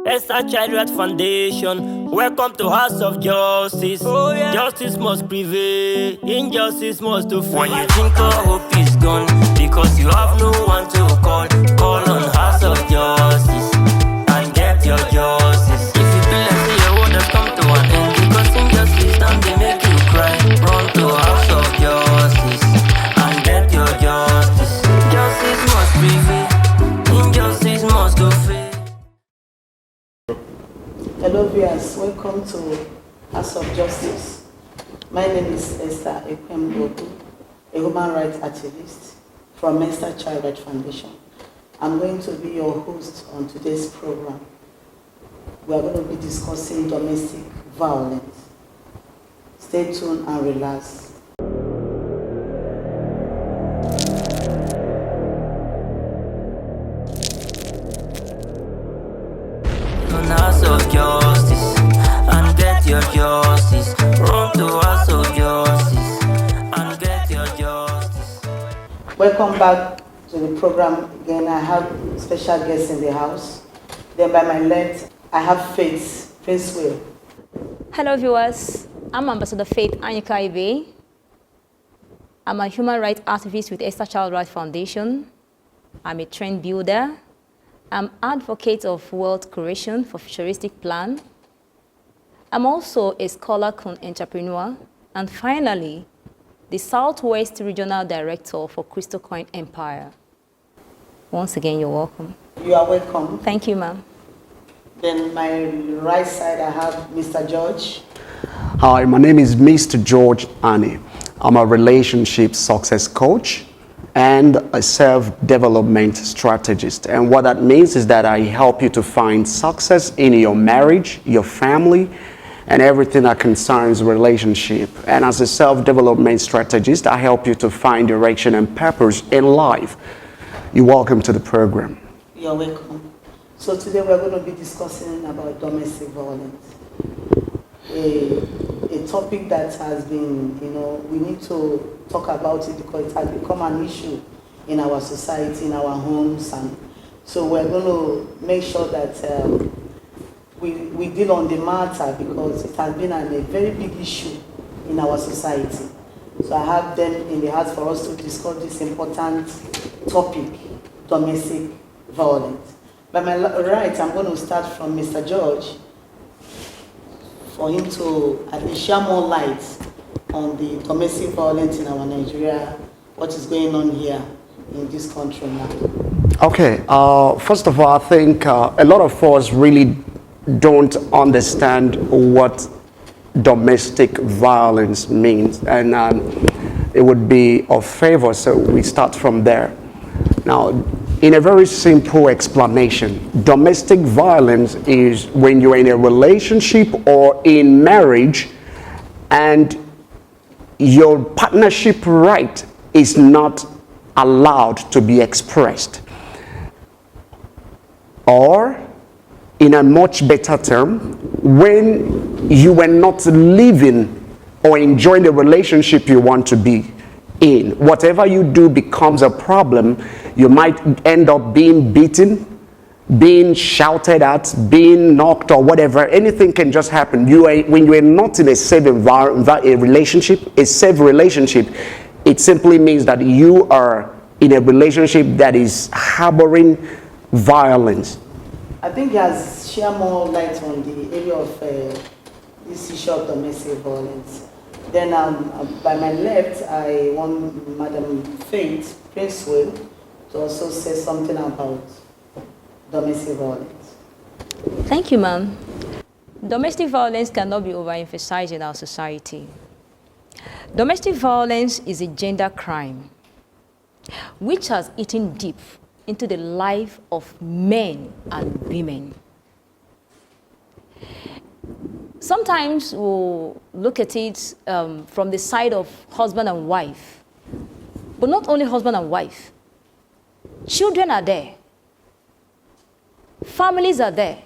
Esther Childhood Foundation. Welcome to House of Justice. Oh, yeah. Justice must prevail. Injustice must do free. When you think all hope is gone, because you have no one to call, call on House of Justice and get your justice. If you feel like your world has come to an end, because injustice done, they make you cry. Run to House of Justice and get your justice. Justice must prevail. Injustice must do free. Hello viewers, welcome to House of Justice. My name is Esther Ekwembogu, a human rights activist from Esther Childhood Foundation. I'm going to be your host on today's program. We are going to be discussing domestic violence. Stay tuned and relax. House of Justice and get your justice. Run to House of Justice and get your justice. Welcome back to the program again. I have special guests in the house. Then by my left, I have Faith Prince Will. Hello viewers, I'm Ambassador Faith Anyika Ibe. I'm a human rights activist with Esther Childhood Foundation. I'm a trend builder. I'm advocate of wealth creation for futuristic plan. I'm also a scholar cum entrepreneur. And finally, the Southwest Regional Director for Crystal Coin Empire. Once again, you're welcome. You are welcome. Thank you, ma'am. Then my right side, I have Mr. George. Hi, my name is Mr. George Ani. I'm a relationship success coach and a self-development strategist. And what that means is that I help you to find success in your marriage, your family, and everything that concerns relationship. And as a self-development strategist, I help you to find direction and purpose in life. You're welcome to the program. You're welcome. So today we're going to be discussing about domestic violence. A topic that has been, we need to talk about it because it has become an issue in our society, in our homes. And so we're going to make sure that we deal on the matter because it has been a very big issue in our society. So I have them in the house for us to discuss this important topic, domestic violence. By my right, I'm going to start from Mr. George for him to at least share more light on the domestic violence in our Nigeria, what is going on here in this country now. Okay, first of all, I think a lot of us really don't understand what domestic violence means, and it would be of favor, so we start from there. Now, in a very simple explanation, domestic violence is when you're in a relationship or in marriage and your partnership right is not allowed to be expressed. Or, in a much better term, when you are not living or enjoying the relationship you want to be in. Whatever you do becomes a problem. You might end up being beaten, being shouted at, being knocked, or whatever. Anything can just happen. When you are not in a safe relationship, it simply means that you are in a relationship that is harboring violence. I think he has shared more light on the area of this issue of domestic violence. Then by my left, I want Madam Faith Prince Will to also say something about domestic violence. Thank you, ma'am. Domestic violence cannot be overemphasized in our society. Domestic violence is a gender crime which has eaten deep into the life of men and women. Sometimes we'll look at it from the side of husband and wife, but not only husband and wife. Children are there. Families are there.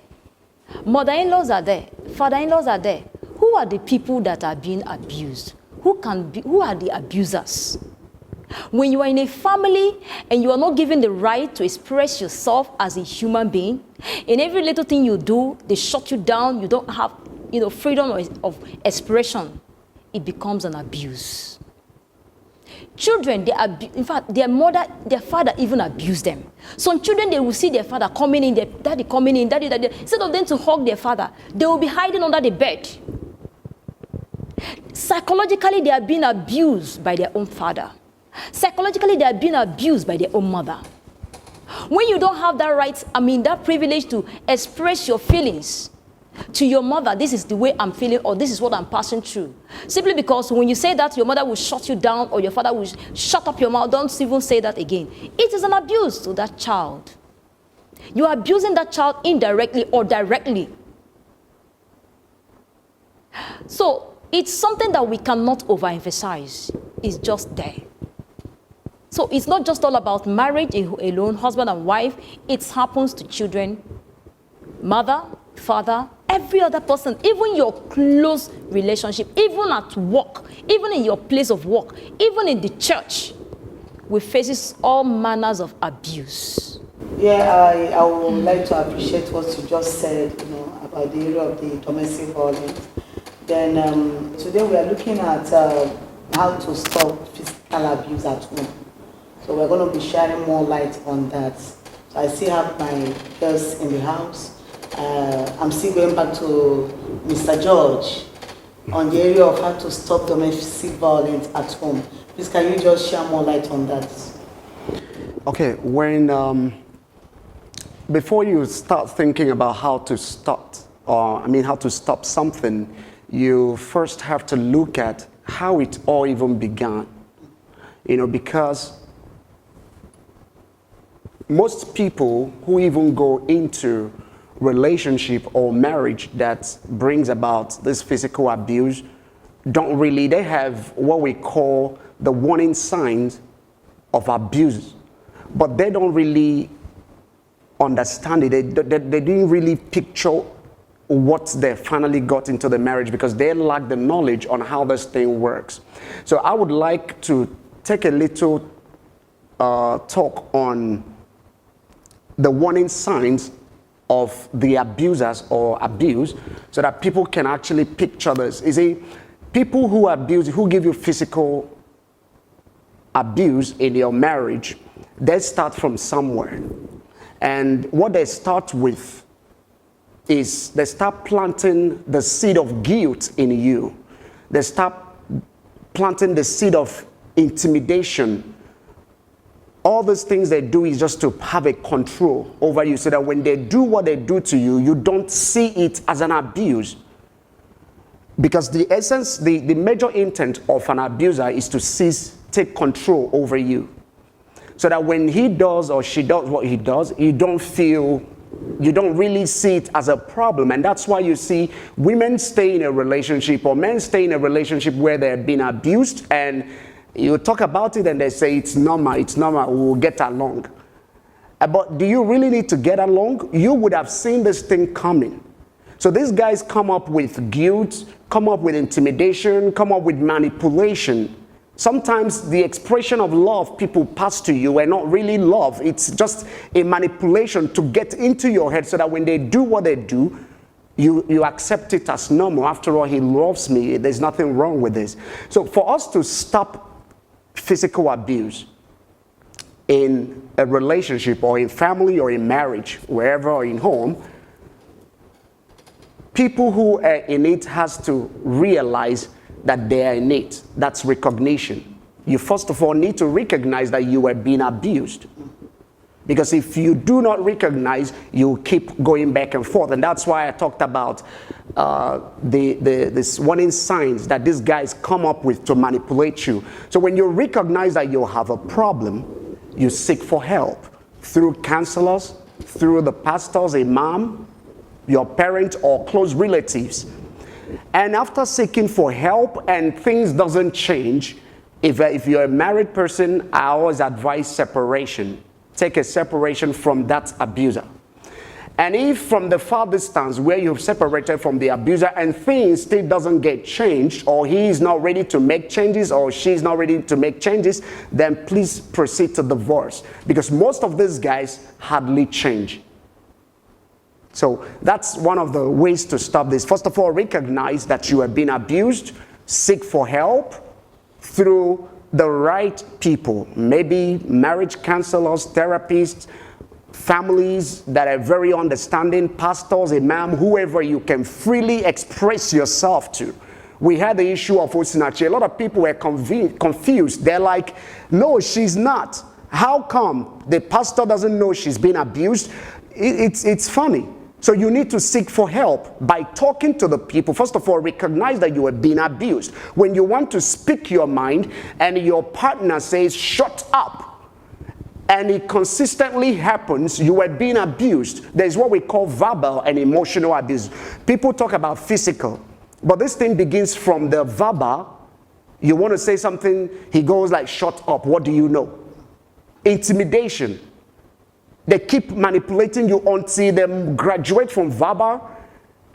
Mother-in-laws are there. Father-in-laws are there. Who are the people that are being abused? Who are the abusers? When you are in a family and you are not given the right to express yourself as a human being, in every little thing you do, they shut you down, you don't have, freedom of expression, it becomes an abuse. Children, in fact, their father even abused them. Some children, they will see their father coming in, their daddy coming in, daddy. Instead of them to hug their father, they will be hiding under the bed. Psychologically, they are being abused by their own father. Psychologically, they are being abused by their own mother. When you don't have that right, that privilege to express your feelings to your mother, this is the way I'm feeling, or this is what I'm passing through. Simply because when you say that, your mother will shut you down, or your father will shut up your mouth. Don't even say that again. It is an abuse to that child. You are abusing that child indirectly or directly. So it's something that we cannot overemphasize. It's just there. So it's not just all about marriage alone, husband and wife. It happens to children, mother, father, every other person, even your close relationship, even at work, even in your place of work, even in the church, we face all manners of abuse. Yeah, I would like to appreciate what you just said, about the area of the domestic violence. Then today we are looking at how to stop physical abuse at home. So we're going to be sharing more light on that. So I still have my girls in the house. I'm still going back to Mr. George on the area of how to stop domestic violence at home. Please, can you just share more light on that? Okay, before you start thinking about how to stop, how to stop something, you first have to look at how it all even began. Because most people who even go into relationship or marriage that brings about this physical abuse they have what we call the warning signs of abuse, but they don't really understand it. They didn't really picture what they finally got into the marriage because they lack the knowledge on how this thing works. So I would like to take a little talk on the warning signs of the abusers or abuse, so that people can actually picture this. You see, people who abuse, who give you physical abuse in your marriage, they start from somewhere. And what they start with is they start planting the seed of guilt in you. They start planting the seed of intimidation. All those things they do is just to have a control over you, so that when they do what they do to you, you don't see it as an abuse. Because the essence, the major intent of an abuser is to take control over you. So that when he does or she does what he does, you don't really see it as a problem. And that's why you see women stay in a relationship or men stay in a relationship where they're being abused, and you talk about it and they say it's normal, we'll get along. But do you really need to get along? You would have seen this thing coming. So these guys come up with guilt, come up with intimidation, come up with manipulation. Sometimes the expression of love people pass to you are not really love. It's just a manipulation to get into your head, so that when they do what they do, you accept it as normal. After all, he loves me. There's nothing wrong with this. So for us to stop physical abuse in a relationship or in family or in marriage, wherever, or in home, people who are in it has to realize that they are in it. That's recognition. You first of all need to recognize that you are being abused. Because if you do not recognize, you keep going back and forth. And that's why I talked about this warning signs that these guys come up with to manipulate you. So when you recognize that you have a problem, you seek for help through counselors, through the pastors, imam, your parent or close relatives. And after seeking for help and things doesn't change, if you're a married person, I always advise separation. Take a separation from that abuser. And if from the far distance where you've separated from the abuser and things still doesn't get changed, or he is not ready to make changes, or she's not ready to make changes, then please proceed to divorce. Because most of these guys hardly change. So that's one of the ways to stop this. First of all, recognize that you have been abused. Seek for help through the right people. Maybe marriage counselors, therapists, families that are very understanding, pastors, imam, whoever you can freely express yourself to. We had the issue of Osinachi. A lot of people were confused. They're like, no, she's not. How come the pastor doesn't know she's been abused? It's funny. So you need to seek for help by talking to the people. First of all, recognize that you have been abused. When you want to speak your mind and your partner says, shut up, and it consistently happens, you are being abused. There's what we call verbal and emotional abuse. People talk about physical, but this thing begins from the verbal. You want to say something, he goes like, shut up, what do you know? Intimidation. They keep manipulating you until they graduate from verbal,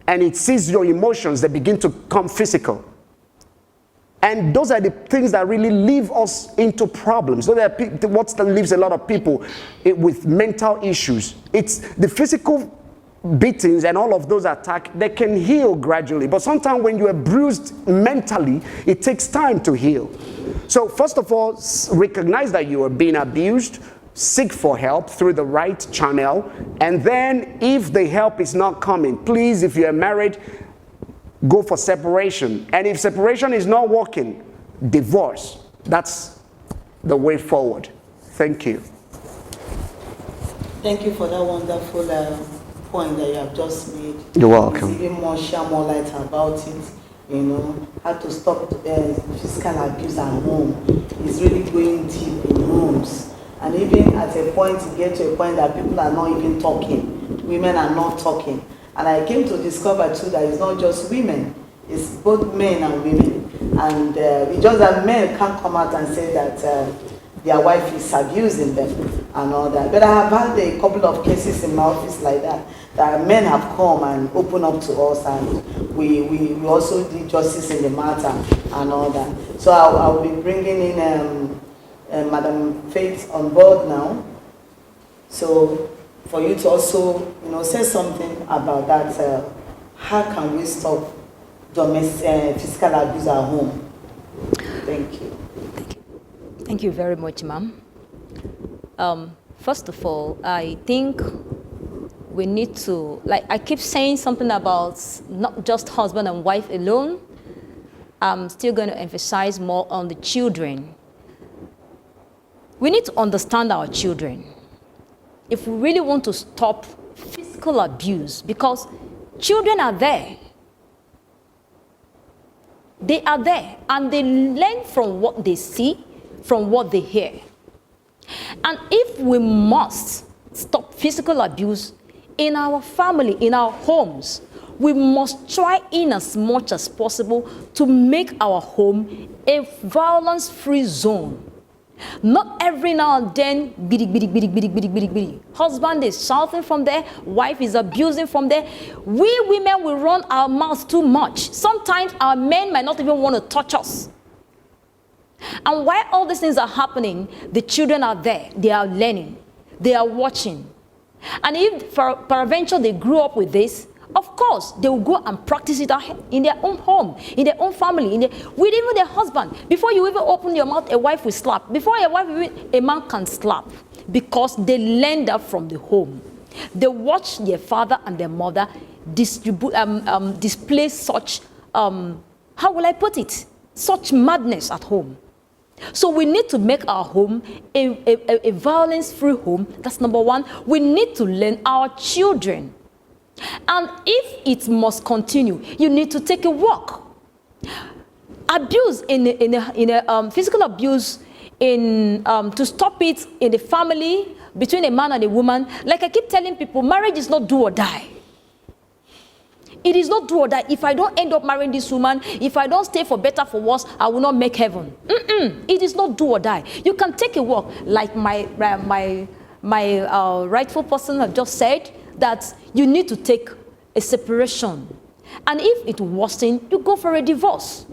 and it sees your emotions, they begin to come physical. And those are the things that really leave us into problems. So what leaves a lot of people with mental issues. It's the physical beatings and all of those attacks, they can heal gradually. But sometimes when you are bruised mentally, it takes time to heal. So first of all, recognize that you are being abused. Seek for help through the right channel. And then if the help is not coming, please, if you are married, go for separation. And if separation is not working, divorce. That's the way forward. Thank you. Thank you for that wonderful point that you have just made. You're welcome. It's even more, share more light about it. You know, how to stop physical abuse at home. It's really going deep in homes. And even at a point, you get to a point that people are not even talking. Women are not talking. And I came to discover too that it's not just women, it's both men and women. And it's just that men can't come out and say that their wife is abusing them and all that. But I have had a couple of cases in my office like that men have come and opened up to us, and we also did justice in the matter and all that. So I'll be bringing in Madam Faith on board now. So for you to also, say something about that. How can we stop domestic physical abuse at home? Thank you. Thank you very much, ma'am. First of all, I think we need to, like I keep saying something about not just husband and wife alone. I'm still going to emphasize more on the children. We need to understand our children if we really want to stop physical abuse, because children are there. They are there, and they learn from what they see, from what they hear. And if we must stop physical abuse in our family, in our homes, we must try in as much as possible to make our home a violence-free zone. Not every now and then, bidi, bidi, bidi, bidi, bidi, bidi, bidi. Husband is shouting from there, wife is abusing from there. We women will run our mouths too much. Sometimes our men might not even want to touch us. And while all these things are happening, the children are there. They are learning. They are watching. And if peradventure they grew up with this, of course, they will go and practice it in their own home, in their own family, with even their husband. Before you even open your mouth, a wife will slap. Before a wife, a man can slap, because they learn that from the home. They watch their father and their mother display such, how will I put it, such madness at home. So we need to make our home a violence-free home. That's number one. We need to learn our children. And if it must continue, you need to take a walk. Abuse physical abuse to stop it in the family between a man and a woman. Like I keep telling people, marriage is not do or die. It is not do or die. If I don't end up marrying this woman, if I don't stay for better for worse, I will not make heaven. It is not do or die. You can take a walk, like my rightful person have just said. that you need to take a separation. And if it worsens, you go for a divorce.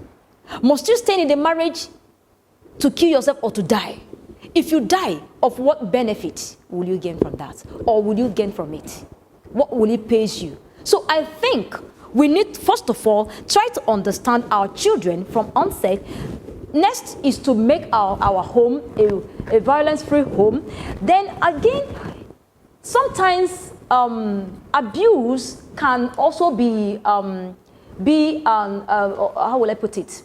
Must you stay in the marriage to kill yourself or to die? If you die, of what benefit will you gain from that? Or will you gain from it? What will it pay you? So I think we need, first of all, try to understand our children from onset. Next is to make our home a violence-free home. Then again, sometimes abuse can also be how will I put it?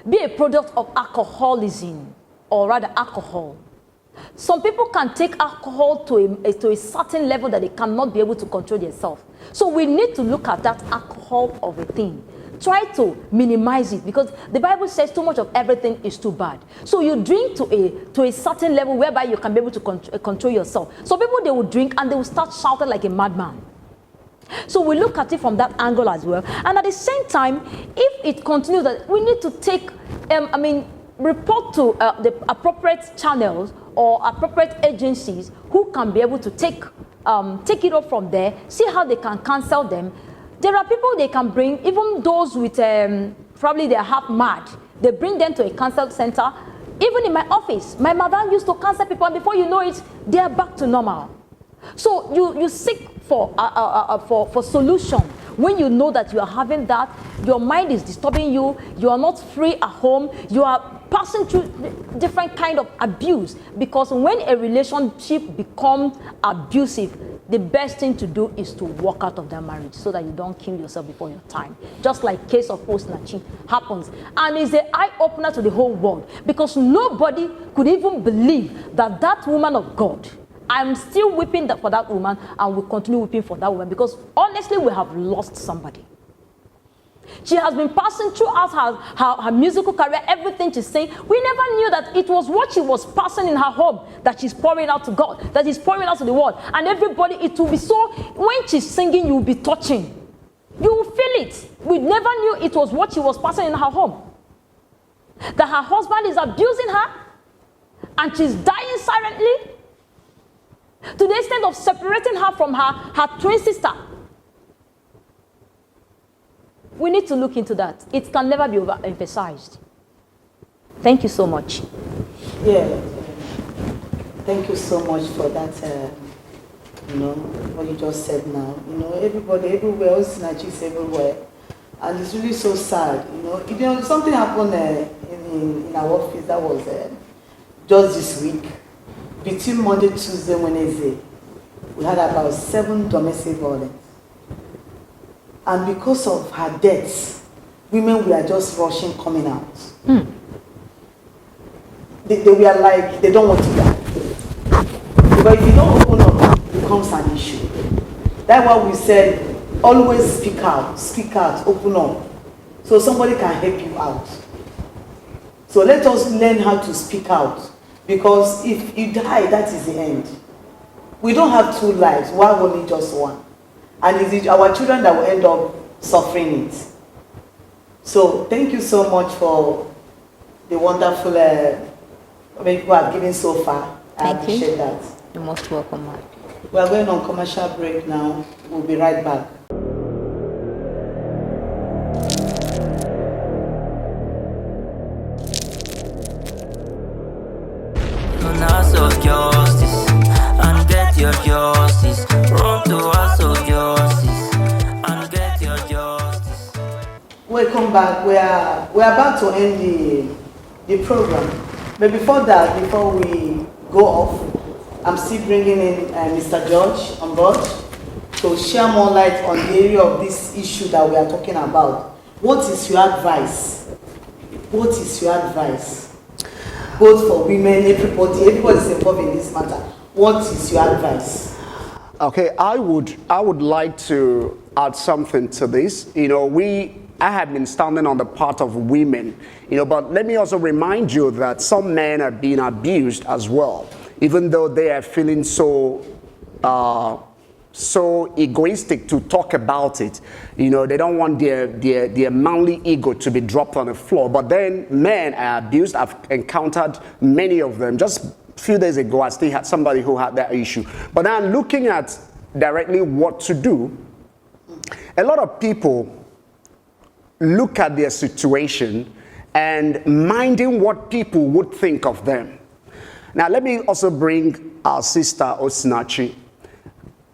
Be a product of alcoholism, or rather alcohol. Some people can take alcohol to a certain level that they cannot be able to control themselves. So we need to look at that alcohol of a thing. Try to minimize it, because the Bible says too much of everything is too bad. So you drink to a certain level whereby you can be able to control yourself. So people, they will drink and they will start shouting like a madman. So we look at it from that angle as well. And at the same time, if it continues, that we need to take, report to the appropriate channels or appropriate agencies who can be able to take it up from there, see how they can cancel them. There are people they can bring, even those with probably they're half mad. They bring them to a counsel center. Even in my office, my mother used to counsel people, and before you know it, they are back to normal. So you seek for solution. When you know that you are having that, your mind is disturbing you, you are not free at home, you are passing through different kind of abuse. Because when a relationship becomes abusive, the best thing to do is to walk out of that marriage so that you don't kill yourself before your time. Just like case of Osnachi happens. And it's an eye-opener to the whole world, because nobody could even believe that that woman of God, I'm still weeping for that woman, and will continue weeping for that woman, because honestly, we have lost somebody. She has been passing throughout her musical career, everything she's saying. We never knew that it was what she was passing in her home that she's pouring out to God, that she's pouring out to the world. And everybody, it will be so, when she's singing, you will be touching. You will feel it. We never knew it was what she was passing in her home. That her husband is abusing her, and she's dying silently, to the extent of separating her from her twin sister. We need to look into that. It can never be overemphasized. Thank you so much. Yeah. Thank you so much for that, what you just said now. Everybody, everywhere, all synergies everywhere. And it's really so sad, something happened in our office that was just this week. Between Monday, Tuesday, Wednesday, we had about 7 domestic violence. And because of her deaths, women were just rushing, coming out. They were like, they don't want to die. Because if you don't open up, it becomes an issue. That's why we said, always speak out, open up, so somebody can help you out. So let us learn how to speak out. Because if you die, that is the end. We don't have 2 lives, why only just one? And it's our children that will end up suffering it. So thank you so much for the wonderful people have given so far. I appreciate that. You're most welcome, ma'am. We are going on commercial break now. We'll be right back. House of justice and get your justice. Run to house of justice and get your justice. Welcome back. We are about to end the program. But before that, before we go off, I'm still bringing in Mr. George on board to share more light on the area of this issue that we are talking about. What is your advice? What is your advice? Both for women, everybody's involved in this matter. What is your advice? Okay, I would like to add something to this. I have been standing on the part of women, but let me also remind you that some men are being abused as well, even though they are feeling so egoistic to talk about it. They don't want their manly ego to be dropped on the floor. But then men are abused. I've encountered many of them. Just a few days ago, I still had somebody who had that issue. But now looking at directly what to do, a lot of people look at their situation and minding what people would think of them. Now, let me also bring our sister Osinachi.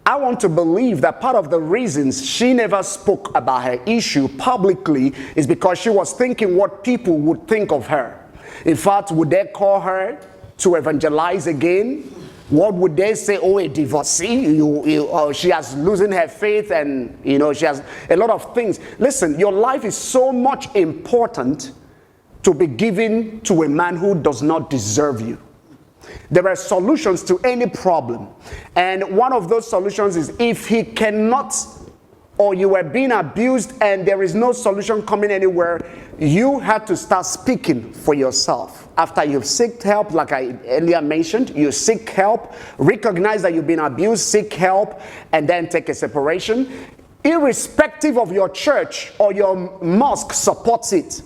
I want to believe that part of the reasons she never spoke about her issue publicly is because she was thinking what people would think of her. In fact, would they call her to evangelize again? What would they say? Oh, a divorcee, she has losing her faith, and she has a lot of things. Listen, your life is so much important to be given to a man who does not deserve you. There are solutions to any problem, and one of those solutions is if he cannot, or you are being abused and there is no solution coming anywhere, you have to start speaking for yourself. After you've sought help, like I earlier mentioned, you seek help, recognize that you've been abused, seek help, and then take a separation. Irrespective of your church or your mosque supports it.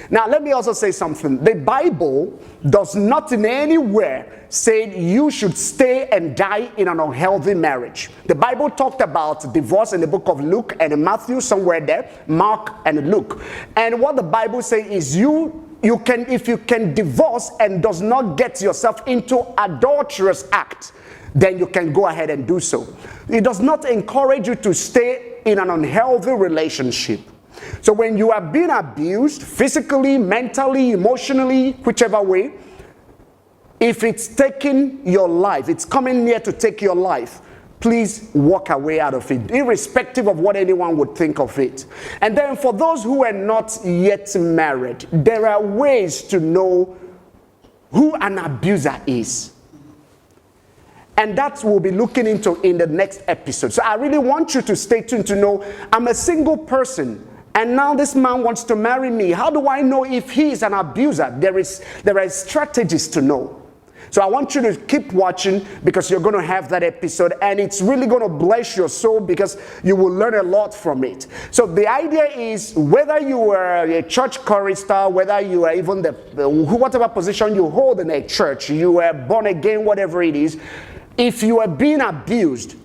Now, let me also say something. The Bible does not in anywhere say you should stay and die in an unhealthy marriage. The Bible talked about divorce in the book of Luke and in Matthew, somewhere there, Mark and Luke. And what the Bible says is if you can divorce and does not get yourself into adulterous act, then you can go ahead and do so. It does not encourage you to stay in an unhealthy relationship. So when you are being abused, physically, mentally, emotionally, whichever way, if it's taking your life, it's coming near to take your life, please walk away out of it, irrespective of what anyone would think of it. And then for those who are not yet married, there are ways to know who an abuser is. And that we'll be looking into in the next episode. So I really want you to stay tuned to know, I'm a single person, and now this man wants to marry me. How do I know if he is an abuser? There are strategies to know. So I want you to keep watching, because you're going to have that episode, and it's really going to bless your soul because you will learn a lot from it. So the idea is, whether you are a church chorister, whether you are even whatever position you hold in a church, you are born again, whatever it is, if you are being abused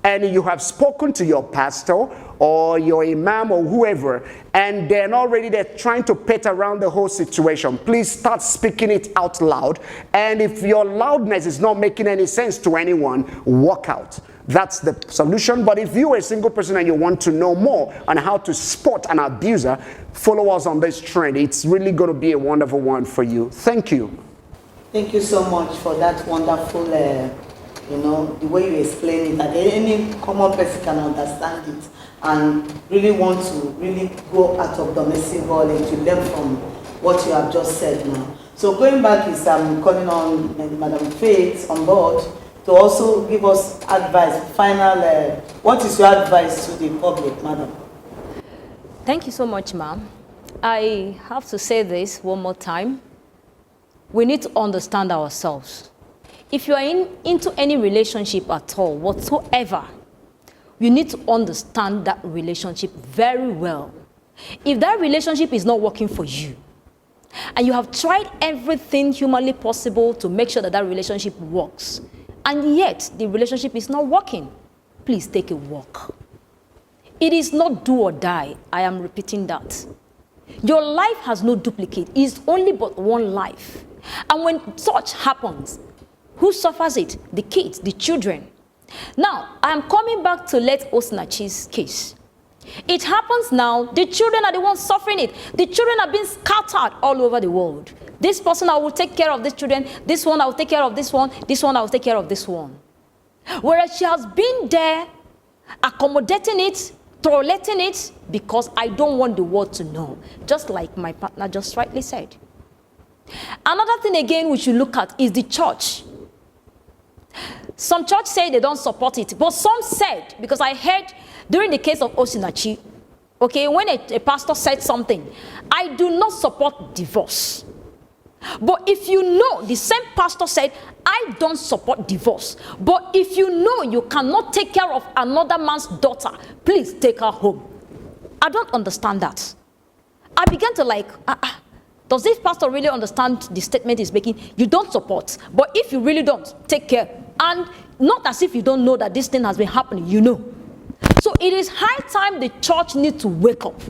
and you have spoken to your pastor or your imam or whoever, and they're not ready, they're trying to pet around the whole situation, please start speaking it out loud. And if your loudness is not making any sense to anyone, walk out. That's the solution. But if you're a single person and you want to know more on how to spot an abuser, follow us on this trend. It's really going to be a wonderful one for you. Thank you. Thank you so much for that wonderful the way you explain it, that any common person can understand it and really want to really go out of domestic violence to learn from what you have just said now. So going back is calling on Madam Faith on board to also give us advice, final, what is your advice to the public, Madam? Thank you so much, ma'am. I have to say this one more time. We need to understand ourselves. If you are into any relationship at all, whatsoever, you need to understand that relationship very well. If that relationship is not working for you, and you have tried everything humanly possible to make sure that that relationship works, and yet the relationship is not working, please take a walk. It is not do or die. I am repeating that. Your life has no duplicate. It is only but one life. And when such happens, who suffers it? The kids, the children. Now, I am coming back to Let Osinachi's case. It happens now, the children are the ones suffering it. The children are being scattered all over the world. This person, I will take care of this children. This one, I will take care of this one. This one, I will take care of this one. Whereas she has been there, accommodating it, tolerating it, because I don't want the world to know. Just like my partner just rightly said. Another thing again we should look at is the church. Some church say they don't support it, but some said, because I heard during the case of Osinachi, okay, when a pastor said something, I do not support divorce. But if you know, the same pastor said, I don't support divorce. But if you know you cannot take care of another man's daughter, please take her home. I don't understand that. I began to does this pastor really understand the statement he's making? You don't support, but if you really don't, take care. And not as if you don't know that this thing has been happening, you know. So it is high time the church needs to wake up.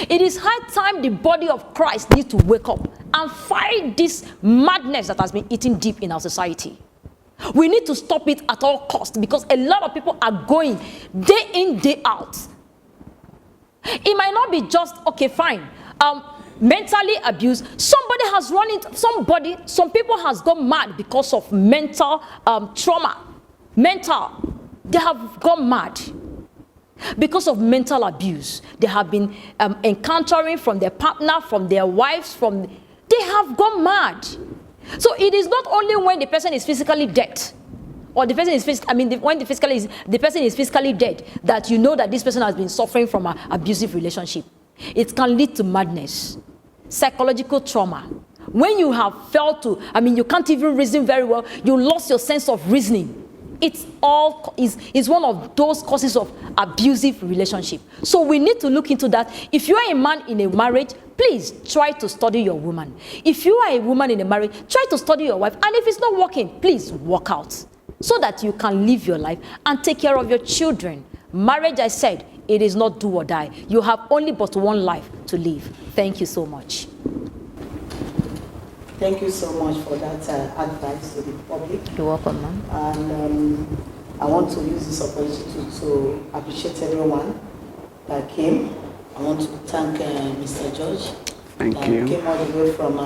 It is high time the body of Christ needs to wake up and fight this madness that has been eating deep in our society. We need to stop it at all costs, because a lot of people are going day in, day out. It might not be just, okay, fine, mentally abused. Somebody has run into some people has gone mad because of mental trauma. They have gone mad because of mental abuse. They have been encountering from their partner, from their wives, they have gone mad. So it is not only when the person is physically dead, or the person is when the person is physically dead, that you know that this person has been suffering from an abusive relationship. It can lead to madness, psychological trauma. When you have failed to, you can't even reason very well, you lost your sense of reasoning. It's one of those causes of abusive relationship. So we need to look into that. If you are a man in a marriage, please try to study your woman. If you are a woman in a marriage, try to study your wife. And if it's not working, please walk out, so that you can live your life and take care of your children. Marriage, I said, it is not do or die. You have only but one life to live. Thank you so much. Thank you so much for that advice to the public. You're welcome, ma'am. And I want to use this opportunity to appreciate everyone that came. I want to thank Mr. George. Thank you. Came all the way from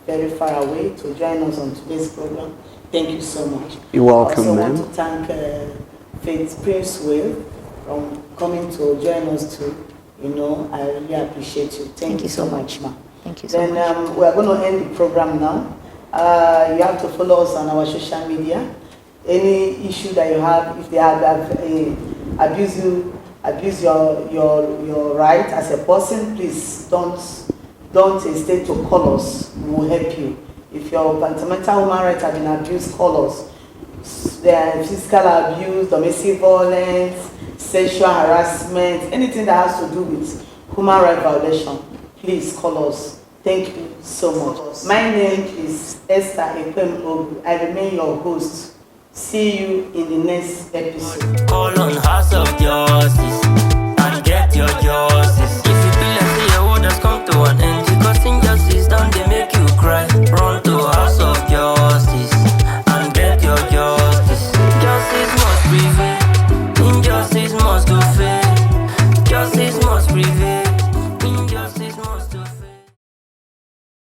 very far away to join us on today's program. Thank you so much. You're welcome, ma'am. I ma'am. also want to thank Faith Prince Will from coming to join us too. I really appreciate you. Thank you so much, ma'am. Thank you so much. Then we are going to end the program now. You have to follow us on our social media. Any issue that you have, if they have abuse your right as a person, please don't hesitate to call us. We will help you. If your fundamental human rights have been abused, call us. The physical abuse, domestic violence, sexual harassment, anything that has to do with human rights violation, please call us. Thank you so much. My name is Esther Ekwem Ogu. I remain your host. See you in the next episode. Call on House of Justice.